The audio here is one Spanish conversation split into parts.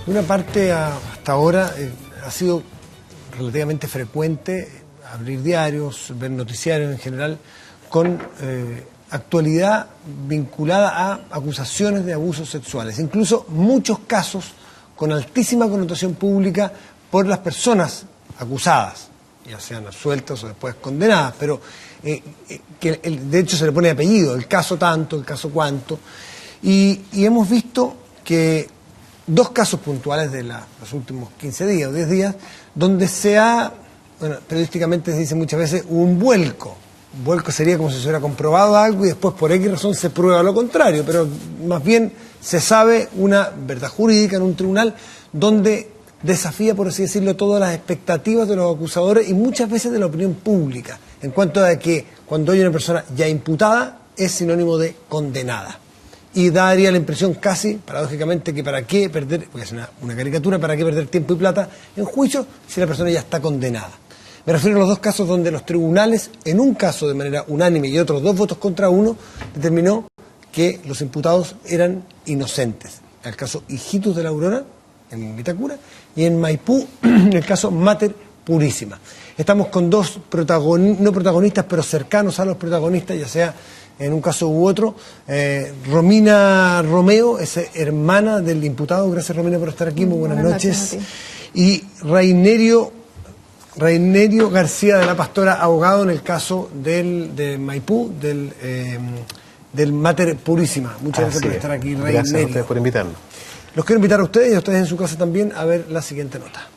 De una parte, hasta ahora ha sido relativamente frecuente abrir diarios, ver noticiarios en general, con actualidad vinculada a acusaciones de abusos sexuales. Incluso muchos casos con altísima connotación pública por las personas acusadas, ya sean absueltas o después condenadas, pero que de hecho se le pone apellido, el caso tanto, el caso cuanto, y hemos visto que dos casos puntuales de los últimos 15 días o 10 días, donde periodísticamente se dice muchas veces, un vuelco. Un vuelco sería como si se hubiera comprobado algo y después por X razón se prueba lo contrario, pero más bien se sabe una verdad jurídica en un tribunal donde desafía, por así decirlo, todas las expectativas de los acusadores y muchas veces de la opinión pública, en cuanto a que cuando hay una persona ya imputada es sinónimo de condenada. Y daría la impresión casi, paradójicamente, que para qué perder, porque es una caricatura, para qué perder tiempo y plata en juicio si la persona ya está condenada. Me refiero a los dos casos donde los tribunales, en un caso de manera unánime y otros 2 votos contra 1, determinó que los imputados eran inocentes. En el caso Hijitus de la Aurora, en Vitacura, y en Maipú, en el caso Mater Purísima. Estamos con dos no protagonistas, pero cercanos a los protagonistas, ya sea en un caso u otro. Romina Romeo es hermana del imputado. Gracias, Romina, por estar aquí. Muy buenas noches. Y Rainerio García de la Pastora, abogado en el caso de Maipú, del Mater Purísima. Muchas gracias por estar aquí, Rainerio. Gracias a ustedes por invitarnos. Los quiero invitar a ustedes y a ustedes en su casa también a ver la siguiente nota.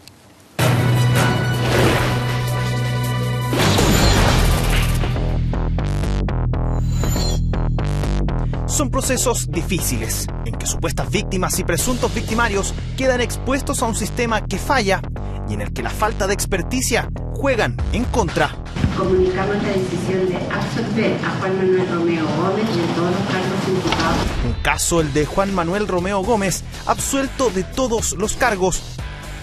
Son procesos difíciles, en que supuestas víctimas y presuntos victimarios quedan expuestos a un sistema que falla y en el que la falta de experticia juegan en contra. Comunicamos la decisión de absolver a Juan Manuel Romeo Gómez de todos los cargos imputados. Un caso, el de Juan Manuel Romeo Gómez, absuelto de todos los cargos.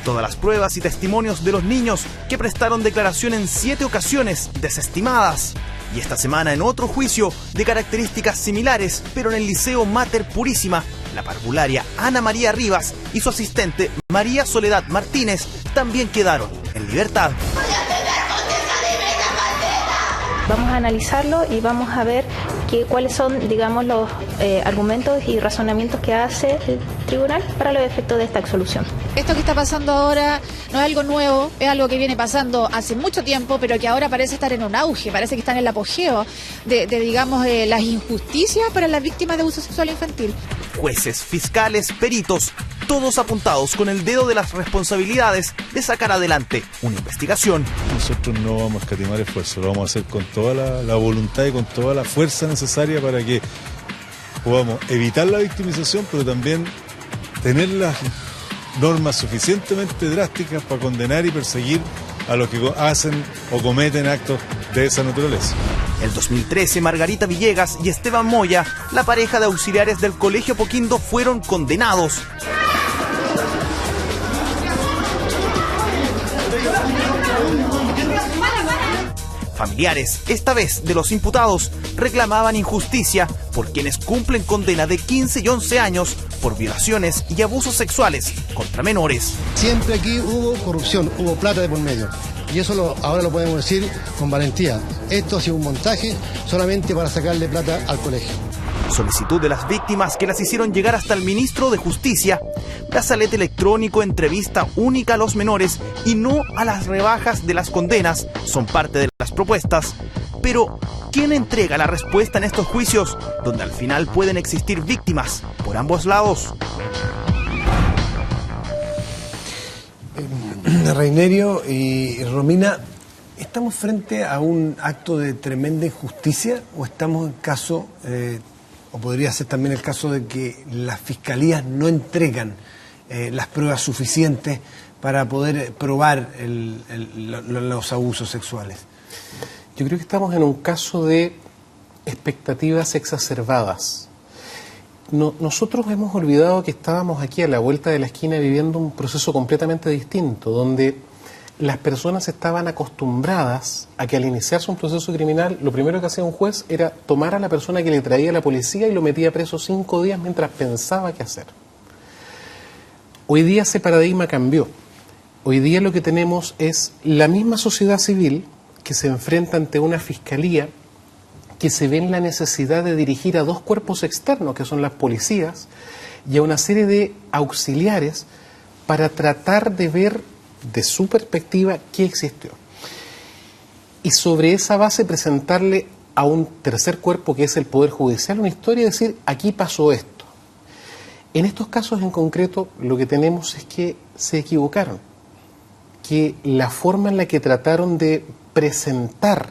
Todas las pruebas y testimonios de los niños que prestaron declaración en 7 ocasiones desestimadas. Y esta semana en otro juicio de características similares, pero en el Liceo Mater Purísima, la parvularia Ana María Rivas y su asistente María Soledad Martínez también quedaron en libertad. Vamos a analizarlo y vamos a ver cuáles son, digamos, los argumentos y razonamientos que hace el tribunal para los efectos de esta absolución. Esto que está pasando ahora no es algo nuevo, es algo que viene pasando hace mucho tiempo, pero que ahora parece estar en un auge, parece que está en el apogeo de las injusticias para las víctimas de abuso sexual infantil. Jueces, fiscales, peritos, todos apuntados con el dedo de las responsabilidades de sacar adelante una investigación. Nosotros no vamos a escatimar esfuerzo, lo vamos a hacer con toda la voluntad y con toda la fuerza necesaria para que podamos evitar la victimización, pero también tener las normas suficientemente drásticas para condenar y perseguir a los que hacen o cometen actos de esa naturaleza. El 2013, Margarita Villegas y Esteban Moya, la pareja de auxiliares del Colegio Poquindo, fueron condenados. Familiares, esta vez de los imputados, reclamaban injusticia por quienes cumplen condena de 15 y 11 años por violaciones y abusos sexuales contra menores. Siempre aquí hubo corrupción, hubo plata de por medio. Y eso ahora lo podemos decir con valentía. Esto ha sido un montaje solamente para sacarle plata al colegio. Solicitud de las víctimas que las hicieron llegar hasta el ministro de Justicia. Brazalete electrónico, entrevista única a los menores y no a las rebajas de las condenas son parte de las propuestas. Pero, ¿quién entrega la respuesta en estos juicios, donde al final pueden existir víctimas por ambos lados? Rainerio y Romina, ¿estamos frente a un acto de tremenda injusticia o estamos en caso, o podría ser también el caso de que las fiscalías no entregan las pruebas suficientes para poder probar los abusos sexuales? Yo creo que estamos en un caso de expectativas exacerbadas. Nosotros hemos olvidado que estábamos aquí a la vuelta de la esquina viviendo un proceso completamente distinto, donde las personas estaban acostumbradas a que al iniciarse un proceso criminal, lo primero que hacía un juez era tomar a la persona que le traía a la policía y lo metía preso 5 días mientras pensaba qué hacer. Hoy día ese paradigma cambió. Hoy día lo que tenemos es la misma sociedad civil que se enfrenta ante una fiscalía que se ve en la necesidad de dirigir a dos cuerpos externos, que son las policías, y a una serie de auxiliares para tratar de ver de su perspectiva qué existió. Y sobre esa base presentarle a un tercer cuerpo, que es el Poder Judicial, una historia y decir, aquí pasó esto. En estos casos en concreto, lo que tenemos es que se equivocaron, que la forma en la que trataron de presentar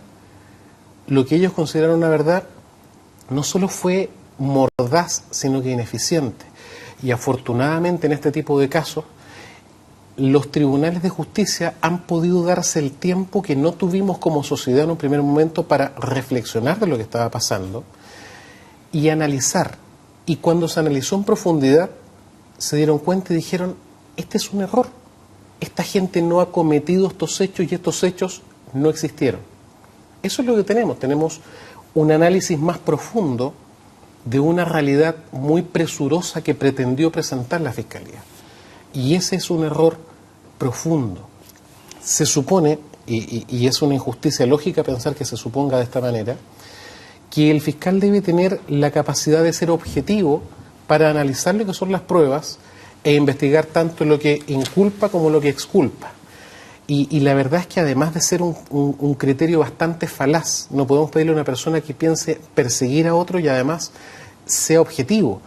lo que ellos consideraron una verdad no solo fue mordaz, sino que ineficiente. Y afortunadamente en este tipo de casos, los tribunales de justicia han podido darse el tiempo que no tuvimos como sociedad en un primer momento para reflexionar de lo que estaba pasando y analizar. Y cuando se analizó en profundidad, se dieron cuenta y dijeron, este es un error. Esta gente no ha cometido estos hechos y estos hechos no existieron. Eso es lo que tenemos. Tenemos un análisis más profundo de una realidad muy presurosa que pretendió presentar la Fiscalía. Y ese es un error profundo. Se supone, y es una injusticia lógica pensar que se suponga de esta manera, que el fiscal debe tener la capacidad de ser objetivo para analizar lo que son las pruebas e investigar tanto lo que inculpa como lo que exculpa. Y la verdad es que además de ser un criterio bastante falaz, no podemos pedirle a una persona que piense perseguir a otro y además sea objetivo.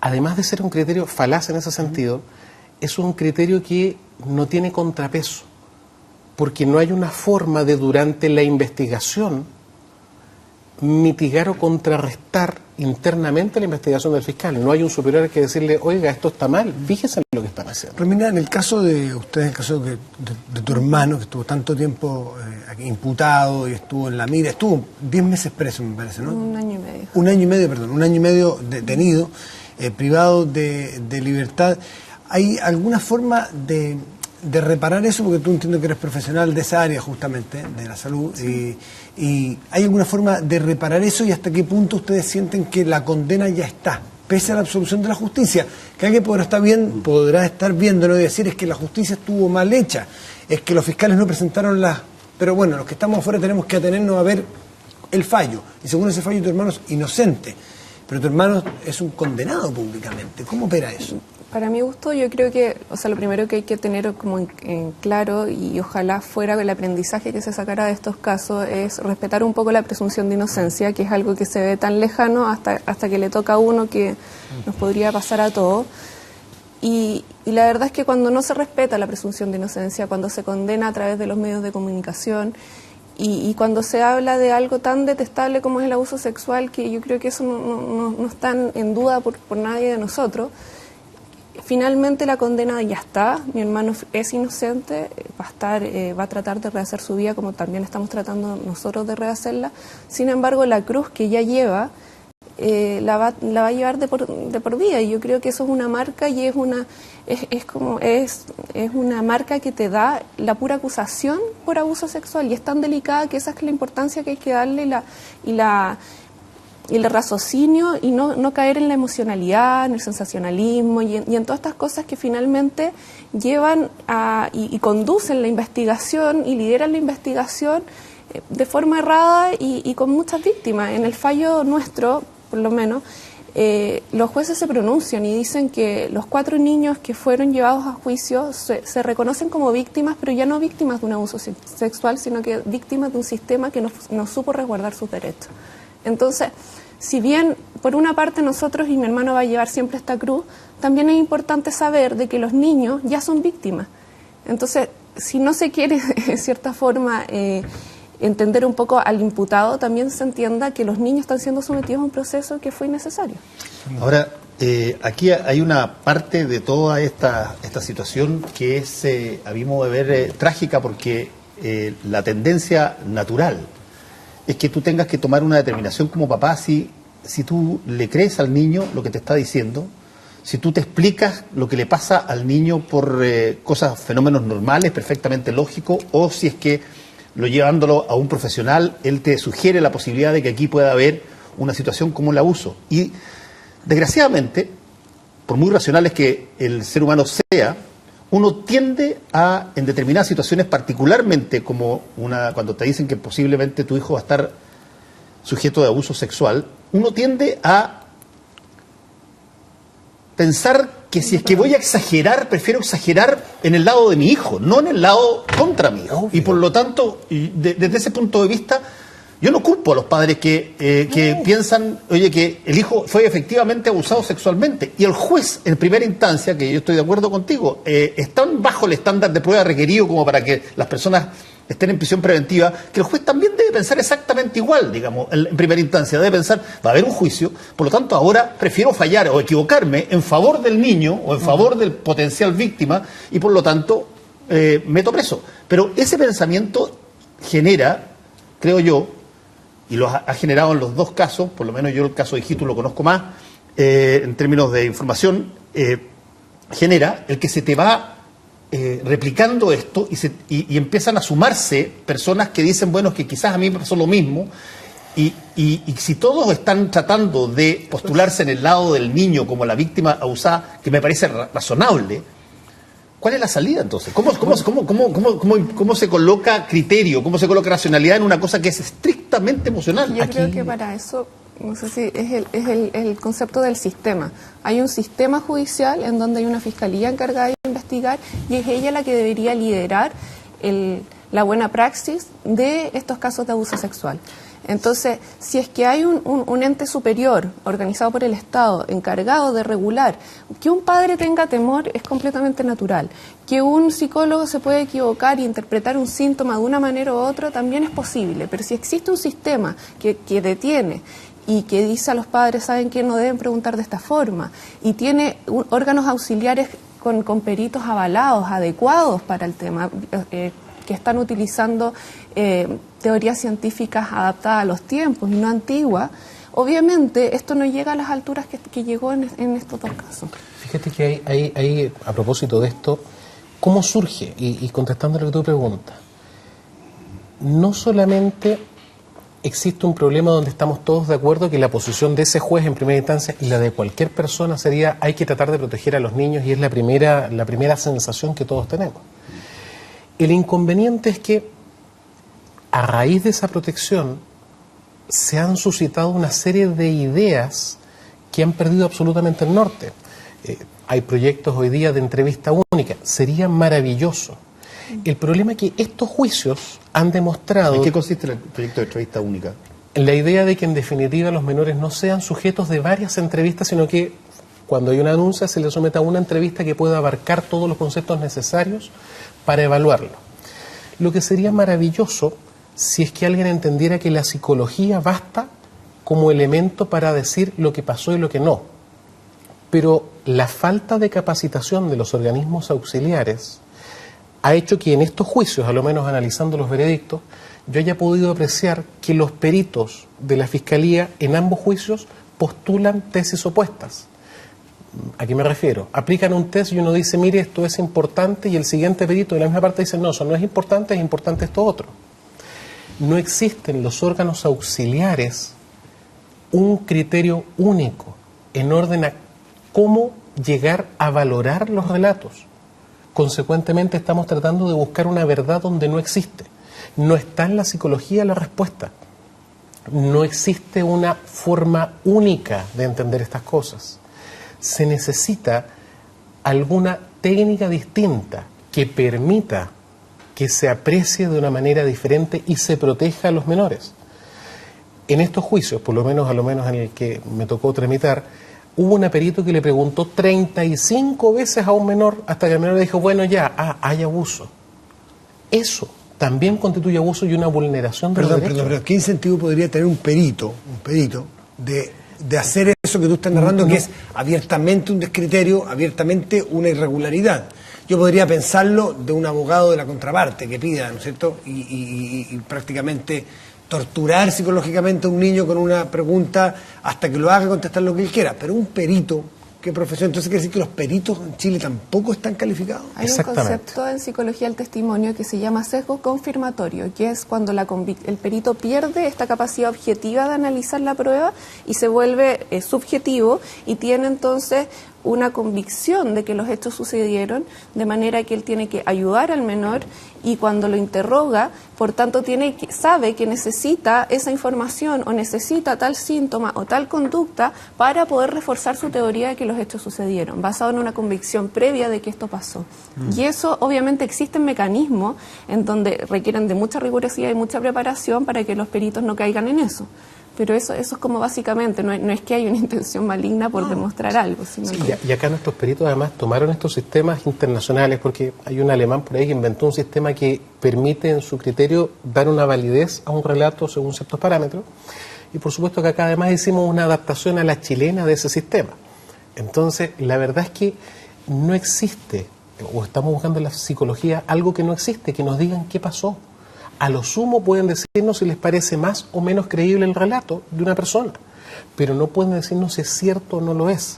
Además de ser un criterio falaz en ese sentido, es un criterio que no tiene contrapeso, porque no hay una forma de durante la investigación mitigar o contrarrestar internamente la investigación del fiscal. No hay un superior que decirle, oiga, esto está mal, fíjese en lo que están haciendo. Romina, en el caso de usted, en el caso de tu hermano, que estuvo tanto tiempo imputado y estuvo en la mira, estuvo 10 meses preso, me parece, ¿no? Un año y medio. Un año y medio, perdón, un año y medio detenido, privado de libertad. ¿Hay alguna forma de reparar eso? Porque tú entiendo que eres profesional de esa área justamente, de la salud, sí. Y ¿hay alguna forma de reparar eso y hasta qué punto ustedes sienten que la condena ya está, pese a la absolución de la justicia? Que alguien podrá estar viéndolo y decir, es que la justicia estuvo mal hecha, es que los fiscales no presentaron las... Pero bueno, los que estamos afuera tenemos que atenernos a ver el fallo, y según ese fallo tu hermano es inocente, pero tu hermano es un condenado públicamente. ¿Cómo opera eso? Para mi gusto, yo creo que, o sea, lo primero que hay que tener como en claro, y ojalá fuera el aprendizaje que se sacara de estos casos, es respetar un poco la presunción de inocencia, que es algo que se ve tan lejano hasta que le toca a uno, que nos podría pasar a todos. Y la verdad es que cuando no se respeta la presunción de inocencia, cuando se condena a través de los medios de comunicación, y cuando se habla de algo tan detestable como es el abuso sexual, que yo creo que eso no está en duda por nadie de nosotros, finalmente la condena ya está. Mi hermano es inocente, va a tratar de rehacer su vida como también estamos tratando nosotros de rehacerla. Sin embargo, la cruz que ya lleva la va a llevar de por vida, y yo creo que eso es una marca, y es una marca que te da la pura acusación por abuso sexual, y es tan delicada que esa es la importancia que hay que darle, y el raciocinio, y no caer en la emocionalidad, en el sensacionalismo y en todas estas cosas que finalmente llevan y conducen la investigación y lideran la investigación de forma errada y con muchas víctimas. En el fallo nuestro, por lo menos, los jueces se pronuncian y dicen que los 4 niños que fueron llevados a juicio se reconocen como víctimas, pero ya no víctimas de un abuso sexual, sino que víctimas de un sistema que no supo resguardar sus derechos. Entonces, si bien por una parte nosotros y mi hermano va a llevar siempre esta cruz, también es importante saber de que los niños ya son víctimas. Entonces, si no se quiere, de cierta forma, entender un poco al imputado, también se entienda que los niños están siendo sometidos a un proceso que fue innecesario. Ahora, aquí hay una parte de toda esta situación que es, a mi modo de ver, trágica, porque la tendencia natural es que tú tengas que tomar una determinación como papá si tú le crees al niño lo que te está diciendo, si tú te explicas lo que le pasa al niño por fenómenos normales, perfectamente lógicos, o si es que llevándolo a un profesional, él te sugiere la posibilidad de que aquí pueda haber una situación como el abuso. Y desgraciadamente, por muy racionales que el ser humano sea, uno tiende a, en determinadas situaciones, particularmente como cuando te dicen que posiblemente tu hijo va a estar sujeto de abuso sexual, uno tiende a pensar que si es que voy a exagerar, prefiero exagerar en el lado de mi hijo, no en el lado contra mi hijo. Y por lo tanto, desde ese punto de vista, yo no culpo a los padres que piensan, oye, que el hijo fue efectivamente abusado sexualmente. Y el juez, en primera instancia, que yo estoy de acuerdo contigo, están bajo el estándar de prueba requerido como para que las personas estén en prisión preventiva, que el juez también debe pensar exactamente igual, digamos, en primera instancia. Debe pensar, va a haber un juicio, por lo tanto ahora prefiero fallar o equivocarme en favor del niño o en favor del potencial víctima y por lo tanto meto preso. Pero ese pensamiento genera, creo yo, y lo ha generado en los dos casos, por lo menos yo el caso de Hijitus lo conozco más, en términos de información, genera el que se te va replicando esto y empiezan a sumarse personas que dicen, bueno, que quizás a mí me pasó lo mismo, y si todos están tratando de postularse en el lado del niño como la víctima abusada, que me parece razonable, ¿cuál es la salida entonces? ¿Cómo se coloca criterio, cómo se coloca racionalidad en una cosa que es estrictamente emocional? Yo creo que para eso, no sé si es el concepto del sistema. Hay un sistema judicial en donde hay una fiscalía encargada de investigar y es ella la que debería liderar la buena praxis de estos casos de abuso sexual. Entonces, si es que hay un ente superior organizado por el Estado encargado de regular, que un padre tenga temor es completamente natural. Que un psicólogo se puede equivocar y interpretar un síntoma de una manera u otra también es posible, pero si existe un sistema que detiene y que dice a los padres, saben que no deben preguntar de esta forma, y tiene órganos auxiliares con peritos avalados, adecuados para el tema, que están utilizando teorías científicas adaptadas a los tiempos y no antiguas, obviamente esto no llega a las alturas que llegó en estos dos casos. Fíjate que hay a propósito de esto, ¿cómo surge? Y contestando a lo que tú preguntas, no solamente existe un problema donde estamos todos de acuerdo que la posición de ese juez en primera instancia y la de cualquier persona sería hay que tratar de proteger a los niños y es la primera sensación que todos tenemos. El inconveniente es que a raíz de esa protección se han suscitado una serie de ideas que han perdido absolutamente el norte. Hay proyectos hoy día de entrevista única, sería maravilloso. El problema es que estos juicios han demostrado... ¿En qué consiste el proyecto de entrevista única? En la idea de que en definitiva los menores no sean sujetos de varias entrevistas, sino que cuando hay una denuncia se les someta a una entrevista que pueda abarcar todos los conceptos necesarios para evaluarlo. Lo que sería maravilloso si es que alguien entendiera que la psicología basta como elemento para decir lo que pasó y lo que no. Pero la falta de capacitación de los organismos auxiliares ha hecho que en estos juicios, a lo menos analizando los veredictos, yo haya podido apreciar que los peritos de la Fiscalía en ambos juicios postulan tesis opuestas. ¿A qué me refiero? Aplican un test y uno dice, mire, esto es importante, y el siguiente perito de la misma parte dice, no, eso no es importante esto otro. No existe en los órganos auxiliares un criterio único en orden a cómo llegar a valorar los relatos. Consecuentemente estamos tratando de buscar una verdad donde no existe. No está en la psicología la respuesta. No existe una forma única de entender estas cosas. Se necesita alguna técnica distinta que permita que se aprecie de una manera diferente y se proteja a los menores. En estos juicios, por lo menos en el que me tocó tramitar, hubo una perito que le preguntó 35 veces a un menor hasta que el menor le dijo, bueno, ya, hay abuso. Eso también constituye abuso y una vulneración de los derechos. Pero ¿qué incentivo podría tener un perito de hacer eso que tú estás narrando, que es abiertamente un descriterio, abiertamente una irregularidad? Yo podría pensarlo de un abogado de la contraparte que pida, ¿no es cierto?, y prácticamente torturar psicológicamente a un niño con una pregunta hasta que lo haga contestar lo que él quiera. Pero un perito, ¿qué profesión? Entonces quiere decir que los peritos en Chile tampoco están calificados. Hay un concepto en psicología del testimonio que se llama sesgo confirmatorio, que es cuando el perito pierde esta capacidad objetiva de analizar la prueba y se vuelve subjetivo y tiene entonces una convicción de que los hechos sucedieron, de manera que él tiene que ayudar al menor y cuando lo interroga, por tanto sabe que necesita esa información o necesita tal síntoma o tal conducta para poder reforzar su teoría de que los hechos sucedieron, basado en una convicción previa de que esto pasó. Y eso, obviamente, existen mecanismos en donde requieren de mucha rigurosidad y mucha preparación para que los peritos no caigan en eso. Pero eso es como básicamente, no es que hay una intención maligna por demostrar algo. Sino sí, que... y acá nuestros peritos además tomaron estos sistemas internacionales, porque hay un alemán por ahí que inventó un sistema que permite en su criterio dar una validez a un relato según ciertos parámetros. Y por supuesto que acá además hicimos una adaptación a la chilena de ese sistema. Entonces, la verdad es que no existe, o estamos buscando en la psicología algo que no existe, que nos digan qué pasó. A lo sumo pueden decirnos si les parece más o menos creíble el relato de una persona, pero no pueden decirnos si es cierto o no lo es.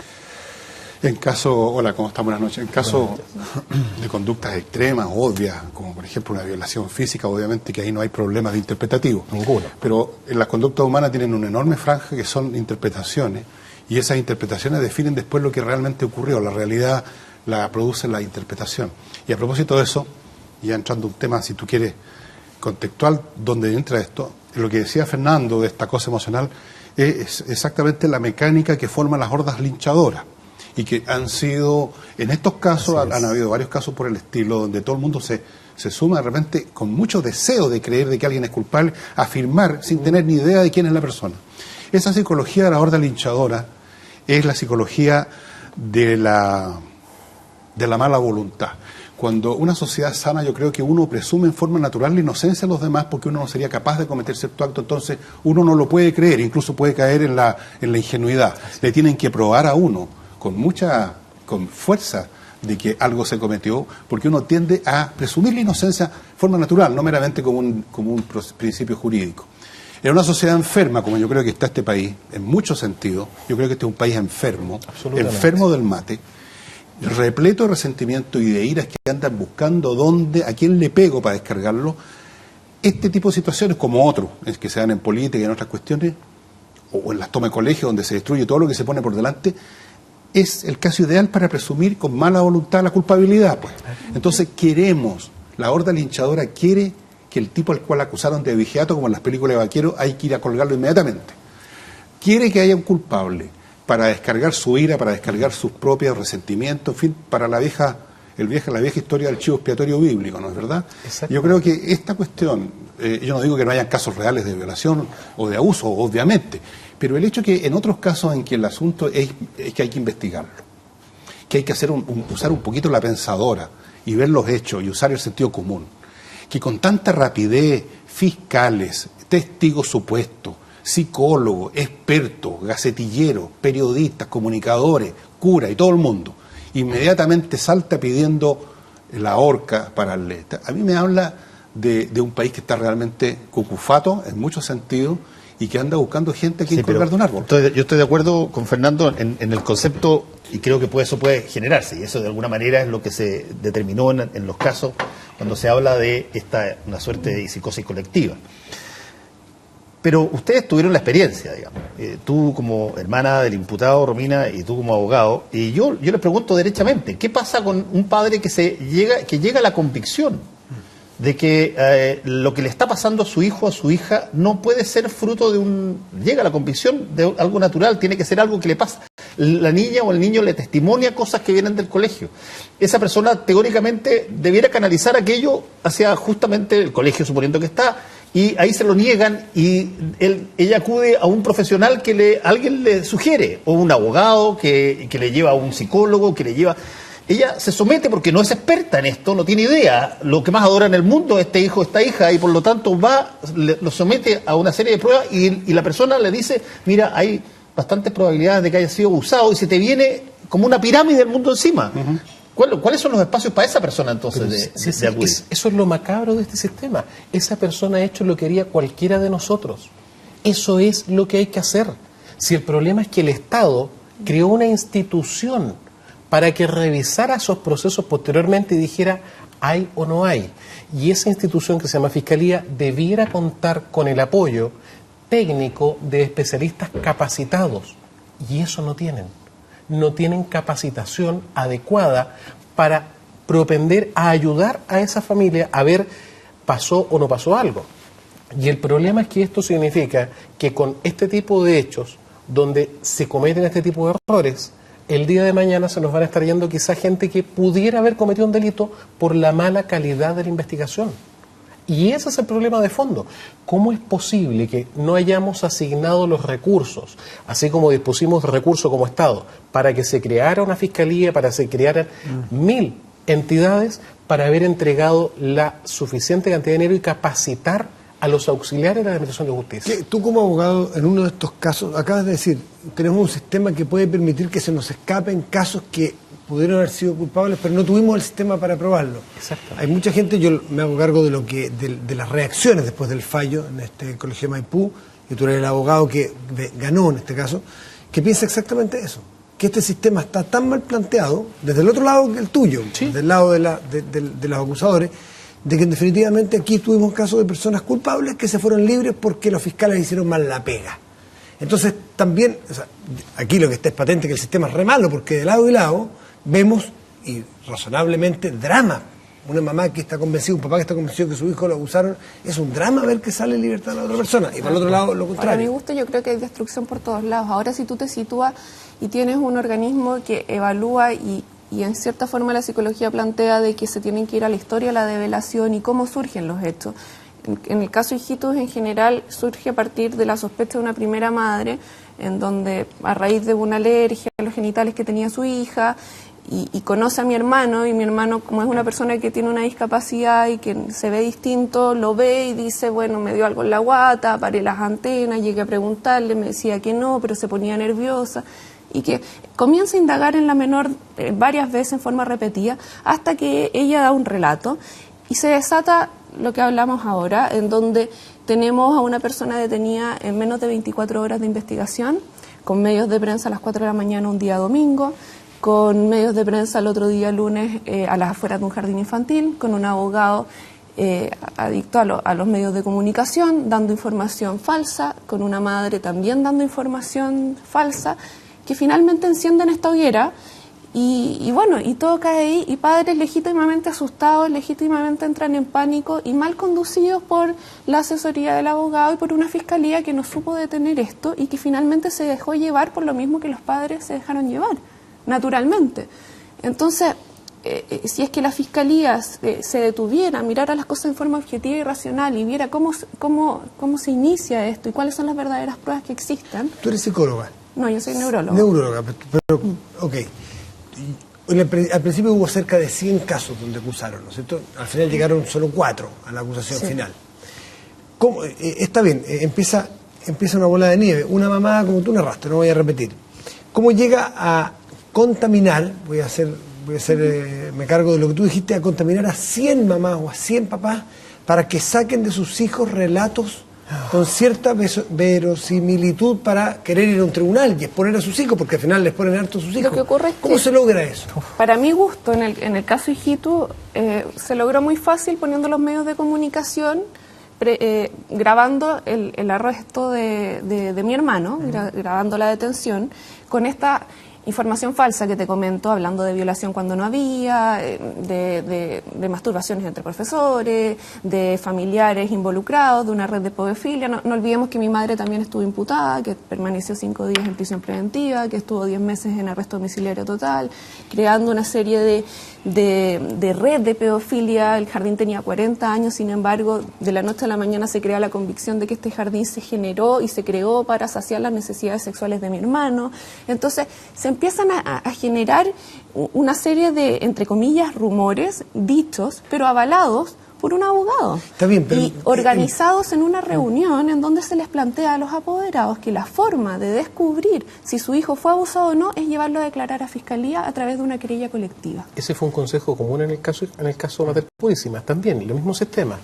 En caso, hola, ¿cómo están? Buenas noches. En caso de conductas extremas, obvias, como por ejemplo una violación física, obviamente que ahí no hay problemas de interpretativo. Ninguno. Pero en las conductas humanas tienen una enorme franja que son interpretaciones, y esas interpretaciones definen después lo que realmente ocurrió. La realidad la produce la interpretación. Y a propósito de eso, ya entrando a un tema, si tú quieres, contextual, donde entra esto, lo que decía Fernando de esta cosa emocional es exactamente la mecánica que forman las hordas linchadoras y que han sido, en estos casos han habido varios casos por el estilo donde todo el mundo se suma de repente con mucho deseo de creer de que alguien es culpable, afirmar sin tener ni idea de quién es la persona. Esa psicología de la horda linchadora es la psicología de la mala voluntad. Cuando una sociedad sana, yo creo que uno presume en forma natural la inocencia de los demás porque uno no sería capaz de cometer cierto acto, entonces uno no lo puede creer, incluso puede caer en la ingenuidad. Le tienen que probar a uno con fuerza de que algo se cometió, porque uno tiende a presumir la inocencia de forma natural, no meramente como un principio jurídico. En una sociedad enferma, como yo creo que está este país, en muchos sentidos, yo creo que este es un país enfermo del mate, repleto de resentimiento y de iras que andan buscando a quién le pego para descargarlo. Este tipo de situaciones, como otros que se dan en política y en otras cuestiones, o en las tomas de colegio donde se destruye todo lo que se pone por delante, es el caso ideal para presumir con mala voluntad la culpabilidad, pues. Entonces la horda linchadora quiere que el tipo al cual acusaron de vigiato, como en las películas de vaqueros, hay que ir a colgarlo inmediatamente. Quiere que haya un culpable para descargar su ira, para descargar sus propios resentimientos, en fin, para la vieja historia del chivo expiatorio bíblico, ¿no es verdad? Yo creo que esta cuestión, yo no digo que no hayan casos reales de violación o de abuso, obviamente, pero el hecho que en otros casos en que el asunto es que hay que investigarlo, que hay que usar un poquito la pensadora y ver los hechos y usar el sentido común, que con tanta rapidez fiscales, testigos supuestos, psicólogos, expertos, gacetilleros, periodistas, comunicadores, curas y todo el mundo, inmediatamente salta pidiendo la horca para el letra. A mí me habla de un país que está realmente cucufato en muchos sentidos y que anda buscando gente que colgar de un árbol. Yo estoy de acuerdo con Fernando en el concepto, y creo que eso puede generarse, y eso de alguna manera es lo que se determinó en los casos cuando se habla de una suerte de psicosis colectiva. Pero ustedes tuvieron la experiencia, digamos. Tú como hermana del imputado, Romina, y tú como abogado. Y yo les pregunto derechamente, ¿qué pasa con un padre que llega a la convicción de que lo que le está pasando a su hijo, a su hija, no puede ser fruto llega a la convicción de algo natural, tiene que ser algo que le pasa? La niña o el niño le testimonia cosas que vienen del colegio. Esa persona teóricamente debiera canalizar aquello hacia justamente el colegio, suponiendo que está, y ahí se lo niegan y ella acude a un profesional que alguien le sugiere, o un abogado que le lleva a un psicólogo, que le lleva... Ella se somete porque no es experta en esto, no tiene idea. Lo que más adora en el mundo es este hijo, esta hija, y por lo tanto lo somete a una serie de pruebas y la persona le dice, mira, hay bastantes probabilidades de que haya sido abusado, y se te viene como una pirámide del mundo encima. ¿Cuáles son los espacios para esa persona entonces de acudir? Eso es lo macabro de este sistema. Esa persona ha hecho lo que haría cualquiera de nosotros. Eso es lo que hay que hacer. Si el problema es que el Estado creó una institución para que revisara esos procesos posteriormente y dijera hay o no hay. Y esa institución que se llama Fiscalía debiera contar con el apoyo técnico de especialistas capacitados. Y eso no tienen. no tienen capacitación adecuada para propender a ayudar a esa familia a ver pasó o no pasó algo. Y el problema es que esto significa que con este tipo de hechos, donde se cometen este tipo de errores, el día de mañana se nos van a estar yendo quizá gente que pudiera haber cometido un delito por la mala calidad de la investigación. Y ese es el problema de fondo. ¿Cómo es posible que no hayamos asignado los recursos, así como dispusimos recursos como Estado, para que se creara una fiscalía, para que se crearan 1000 entidades, para haber entregado la suficiente cantidad de dinero y capacitar a los auxiliares de la Administración de Justicia? Tú como abogado, en uno de estos casos, acabas de decir, tenemos un sistema que puede permitir que se nos escapen casos que pudieron haber sido culpables, pero no tuvimos el sistema para probarlo. Exacto. Hay mucha gente, yo me hago cargo de las reacciones después del fallo en este colegio de Maipú, y tú eres el abogado que ganó en este caso, que piensa exactamente eso, que este sistema está tan mal planteado, desde el otro lado que el tuyo, sí, del lado de los acusadores, de que definitivamente aquí tuvimos casos de personas culpables que se fueron libres porque los fiscales hicieron mal la pega. Entonces también, o sea, aquí lo que está es patente que el sistema es re malo, porque de lado y lado vemos, y razonablemente, drama. Una mamá que está convencida, un papá que está convencido que su hijo lo abusaron, es un drama ver que sale en libertad la otra persona, y por el otro lado lo contrario. Para mi gusto yo creo que hay destrucción por todos lados. Ahora si tú te sitúas y tienes un organismo que evalúa y en cierta forma la psicología plantea de que se tienen que ir a la historia, a la develación y cómo surgen los hechos. En el caso Hijitus en general surge a partir de la sospecha de una primera madre, en donde a raíz de una alergia a los genitales que tenía su hija, y conoce a mi hermano, y mi hermano, como es una persona que tiene una discapacidad y que se ve distinto, lo ve y dice, bueno, me dio algo en la guata, paré las antenas, llegué a preguntarle, me decía que no, pero se ponía nerviosa, y que comienza a indagar en la menor varias veces en forma repetida, hasta que ella da un relato, y se desata lo que hablamos ahora, en donde tenemos a una persona detenida en menos de 24 horas de investigación, con medios de prensa a las 4 de la mañana un día domingo, con medios de prensa el otro día lunes a las afueras de un jardín infantil, con un abogado adicto a los medios de comunicación, dando información falsa, con una madre también dando información falsa, que finalmente encienden esta hoguera y bueno, y todo cae ahí, y padres legítimamente asustados, legítimamente entran en pánico y mal conducidos por la asesoría del abogado y por una fiscalía que no supo detener esto y que finalmente se dejó llevar por lo mismo que los padres se dejaron llevar, naturalmente. Entonces, si es que la fiscalía se detuviera, mirara las cosas en forma objetiva y racional y viera cómo se inicia esto y cuáles son las verdaderas pruebas que existen. ¿Tú eres psicóloga? No, yo soy neuróloga. Neuróloga, pero ok. Al principio hubo cerca de 100 casos donde acusaron, ¿no es cierto? Al final llegaron solo 4 a la acusación final. ¿Cómo? Está bien, empieza una bola de nieve. Una mamá, como tú narraste, no voy a repetir. ¿Cómo llega a contaminar, me cargo de lo que tú dijiste, a contaminar a 100 mamás o a 100 papás para que saquen de sus hijos relatos con cierta verosimilitud para querer ir a un tribunal y exponer a sus hijos, porque al final les ponen harto a sus hijos? Lo que ocurre es ¿Cómo se logra eso? Para mi gusto, en el caso Hijitus, se logró muy fácil poniendo los medios de comunicación, grabando el arresto de mi hermano, grabando la detención, con esta información falsa que te comento, hablando de violación cuando no había, de masturbaciones entre profesores, de familiares involucrados, de una red de pedofilia. No olvidemos que mi madre también estuvo imputada, que permaneció 5 días en prisión preventiva, que estuvo 10 meses en arresto domiciliario total, creando una serie de red de pedofilia. El jardín tenía 40 años, sin embargo, de la noche a la mañana se crea la convicción de que este jardín se generó y se creó para saciar las necesidades sexuales de mi hermano. Entonces, se empiezan a generar una serie de, entre comillas, rumores, dichos, pero avalados por un abogado. Está bien, pero, y organizados en una reunión en donde se les plantea a los apoderados que la forma de descubrir si su hijo fue abusado o no es llevarlo a declarar a fiscalía a través de una querella colectiva. Ese fue un consejo común en el caso de Mater Purísima, también, lo mismo sistema.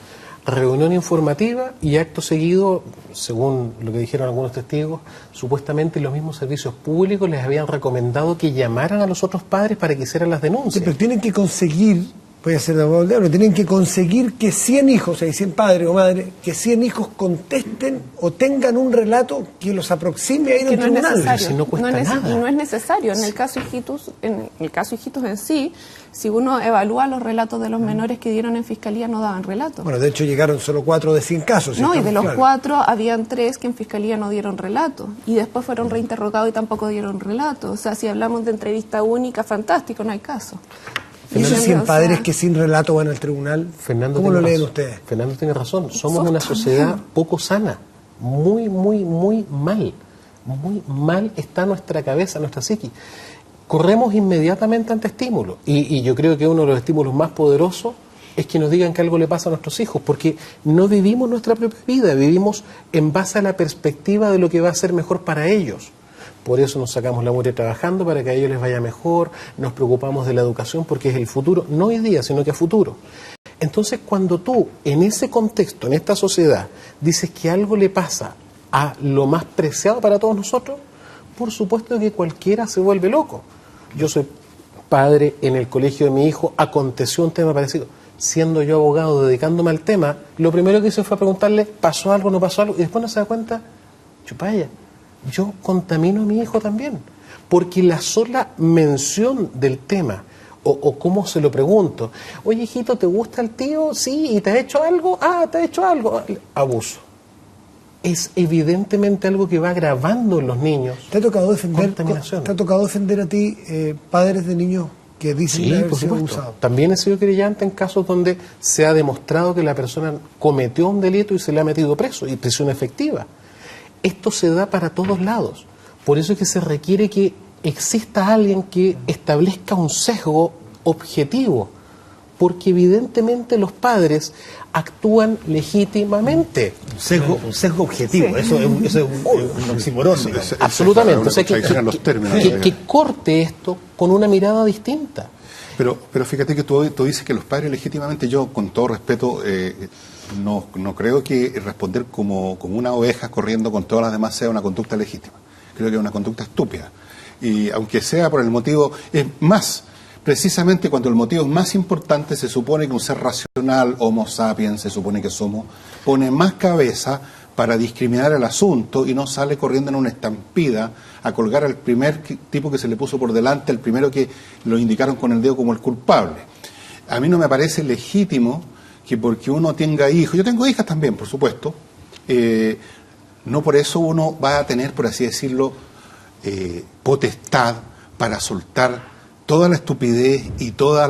Reunión informativa y acto seguido, según lo que dijeron algunos testigos, supuestamente los mismos servicios públicos les habían recomendado que llamaran a los otros padres para que hicieran las denuncias. Sí, pero tienen que conseguir voy a ser de abogado del diablo, tienen que conseguir que 100 hijos, o sea, 100 padres o madres, que 100 hijos contesten o tengan un relato que los aproxime a ir al tribunal. Si no cuesta nada. Y no es necesario. En el caso Hijitus, en sí, si uno evalúa los relatos de los menores que dieron en fiscalía, no daban relatos. Bueno, de hecho llegaron solo 4 de 100 casos. No, y de los 4 habían 3 que en fiscalía no dieron relato. Y después fueron reinterrogados y tampoco dieron relato. O sea, si hablamos de entrevista única, fantástico, no hay caso. ¿Y esos 100 padres que sin relato van al tribunal? ¿Cómo lo leen ustedes? Fernando tiene razón. Somos una sociedad poco sana. Muy mal. Muy mal está nuestra cabeza, nuestra psiqui. Corremos inmediatamente ante estímulos. Y yo creo que uno de los estímulos más poderosos es que nos digan que algo le pasa a nuestros hijos, porque no vivimos nuestra propia vida, vivimos en base a la perspectiva de lo que va a ser mejor para ellos. Por eso nos sacamos la mugre trabajando, para que a ellos les vaya mejor, nos preocupamos de la educación porque es el futuro, no hoy día, sino que a futuro. Entonces, cuando tú, en ese contexto, en esta sociedad, dices que algo le pasa a lo más preciado para todos nosotros, por supuesto que cualquiera se vuelve loco. Yo soy padre, en el colegio de mi hijo aconteció un tema parecido. Siendo yo abogado, dedicándome al tema, lo primero que hice fue preguntarle, ¿pasó algo, no pasó algo? Y después no se da cuenta, chupalla, yo contamino a mi hijo también, porque la sola mención del tema, o cómo se lo pregunto, oye hijito, ¿te gusta el tío? Sí, ¿y te ha hecho algo? Ah, te ha hecho algo. Abuso. Es evidentemente algo que va grabando en los niños. ¿Te ha tocado defender a ti padres de niños que dicen que haber sido abusados? También he sido querellante en casos donde se ha demostrado que la persona cometió un delito y se le ha metido preso, y prisión efectiva. Esto se da para todos lados. Por eso es que se requiere que exista alguien que establezca un sesgo objetivo, porque evidentemente los padres actúan legítimamente. Un sesgo objetivo, sí. Eso es un oxímoron. Absolutamente. O sea, que corte esto con una mirada distinta. Pero fíjate que tú dices que los padres legítimamente, yo con todo respeto, no creo que responder como una oveja corriendo con todas las demás sea una conducta legítima. Creo que es una conducta estúpida. Y aunque sea por el motivo, es más, precisamente cuando el motivo es más importante, se supone que un ser racional, homo sapiens, se supone que somos, pone más cabeza para discriminar el asunto y no sale corriendo en una estampida a colgar al primer tipo que se le puso por delante, el primero que lo indicaron con el dedo como el culpable. A mí no me parece legítimo que porque uno tenga hijos, yo tengo hijas también, por supuesto, no por eso uno va a tener, por así decirlo, potestad para soltar toda la estupidez y toda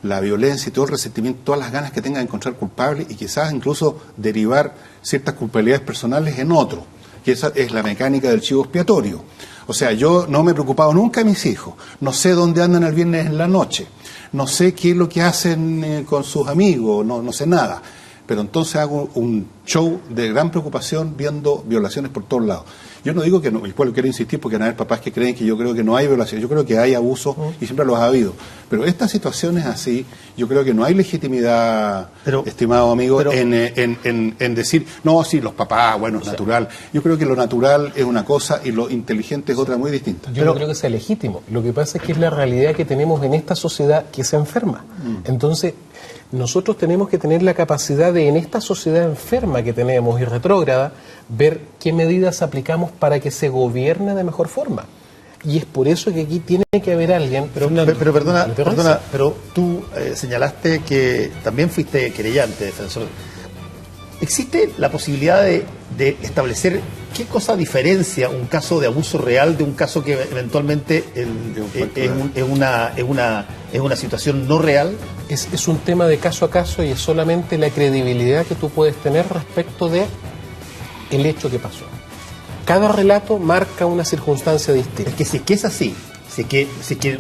la violencia y todo el resentimiento, todas las ganas que tenga de encontrar culpables y quizás incluso derivar ciertas culpabilidades personales en otro, que esa es la mecánica del chivo expiatorio. O sea, yo no me he preocupado nunca de mis hijos, no sé dónde andan el viernes en la noche, no sé qué es lo que hacen con sus amigos, no sé nada, pero entonces hago un show de gran preocupación viendo violaciones por todos lados. Yo no digo que no, y después quiero insistir porque van a haber papás que creen que yo creo que no hay violaciones, yo creo que hay abusos y siempre los ha habido, pero estas situaciones así, yo creo que no hay legitimidad, estimado amigo, en decir, no, sí, los papás, bueno, es natural. Yo creo que lo natural es una cosa y lo inteligente es otra muy distinta. Yo no creo que sea legítimo, lo que pasa es que es la realidad que tenemos en esta sociedad que se enferma. Entonces, nosotros tenemos que tener la capacidad de, en esta sociedad enferma que tenemos y retrógrada, ver qué medidas aplicamos para que se gobierne de mejor forma. Y es por eso que aquí tiene que haber alguien... Pero perdona, pero tú señalaste que también fuiste querellante, defensor. ¿Existe la posibilidad de establecer qué cosa diferencia un caso de abuso real de un caso que eventualmente es una situación no real? Es un tema de caso a caso y es solamente la credibilidad que tú puedes tener respecto de el hecho que pasó. Cada relato marca una circunstancia distinta. Es que si es que es así, si es que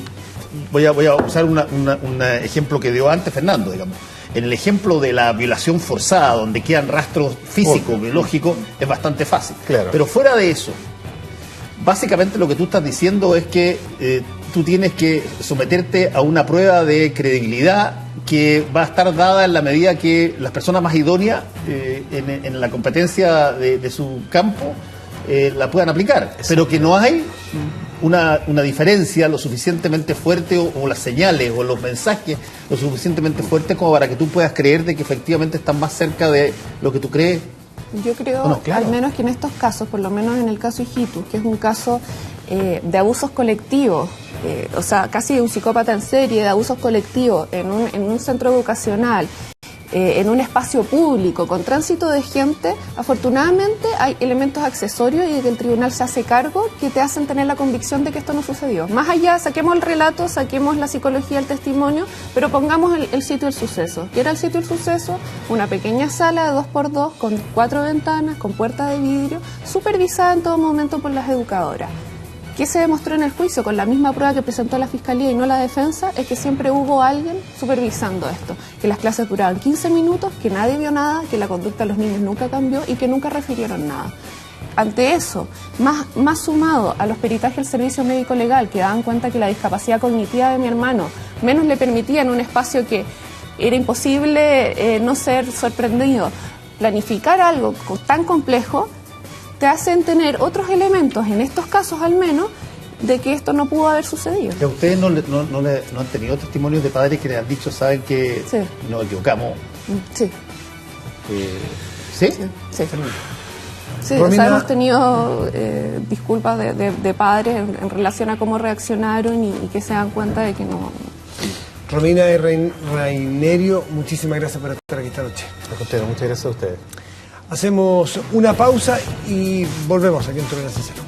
voy a usar un ejemplo que dio antes Fernando, digamos. En el ejemplo de la violación forzada, donde quedan rastros físicos, biológicos, es bastante fácil. Claro. Pero fuera de eso, básicamente lo que tú estás diciendo es que tú tienes que someterte a una prueba de credibilidad que va a estar dada en la medida que las personas más idóneas en la competencia de su campo la puedan aplicar. Pero que no hay una diferencia lo suficientemente fuerte o las señales o los mensajes lo suficientemente fuertes como para que tú puedas creer de que efectivamente están más cerca de lo que tú crees? Yo creo, Bueno, claro. al menos que en estos casos, por lo menos en el caso Hijitus, que es un caso de abusos colectivos, o sea, casi de un psicópata en serie, de abusos colectivos en un centro educacional, en un espacio público, con tránsito de gente, afortunadamente hay elementos accesorios y que el tribunal se hace cargo que te hacen tener la convicción de que esto no sucedió. Más allá, saquemos el relato, saquemos la psicología, el testimonio, pero pongamos el sitio del suceso. ¿Qué era el sitio del suceso? Una pequeña sala de 2x2 con 4 ventanas, con puertas de vidrio, supervisada en todo momento por las educadoras. ¿Qué se demostró en el juicio? Con la misma prueba que presentó la Fiscalía y no la defensa, es que siempre hubo alguien supervisando esto, que las clases duraban 15 minutos, que nadie vio nada, que la conducta de los niños nunca cambió y que nunca refirieron nada. Ante eso, más sumado a los peritajes del servicio médico legal, que daban cuenta que la discapacidad cognitiva de mi hermano menos le permitía en un espacio que era imposible no ser sorprendido, planificar algo tan complejo, te hacen tener otros elementos, en estos casos al menos, de que esto no pudo haber sucedido. ¿Y a ustedes no han tenido testimonios de padres que les han dicho, saben que sí, nos equivocamos? Sí. ¿Sí? Sí, sí. Sí, o sea, hemos tenido disculpas de padres en relación a cómo reaccionaron y que se dan cuenta de que no... Romina y Rainerio, muchísimas gracias por estar aquí esta noche. Muchas gracias a ustedes. Hacemos una pausa y volvemos aquí en Tolerancia Cero.